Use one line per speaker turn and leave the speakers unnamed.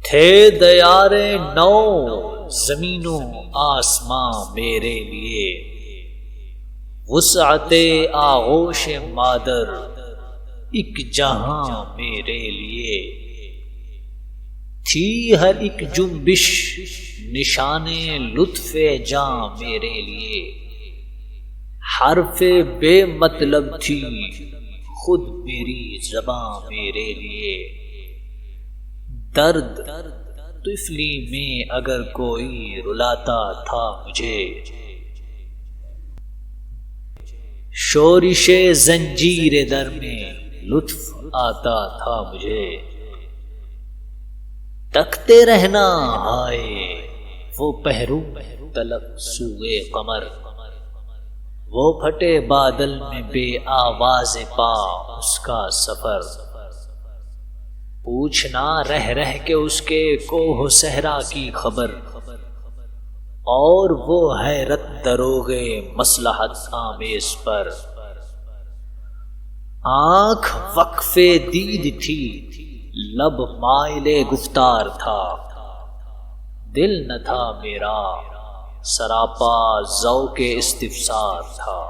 تھے دیار نو زمین و آسماں میرے لیے، وسعت آغوش مادر ایک جہاں میرے لیے، تھی ہر ایک جنبش نشان لطف جاں میرے لیے، حرف بے مطلب تھی خود میری زباں میرے لیے، درد طفلی میں اگر کوئی رلاتا تھا مجھے، شورش زنجیر در میں لطف آتا تھا مجھے، تکتے رہنا ہائے وہ پہرو طلب سوئے قمر، وہ پھٹے بادل میں بے آواز پا اس کا سفر، پوچھنا رہ رہ کے اس کے کوہ صحرا کی خبر، اور وہ حیرت دروغ مصلحت آمیز پر، آنکھ وقف دید تھی لب مائل گفتار تھا، دل نہ تھا میرا سراپا ذوق استفسار تھا۔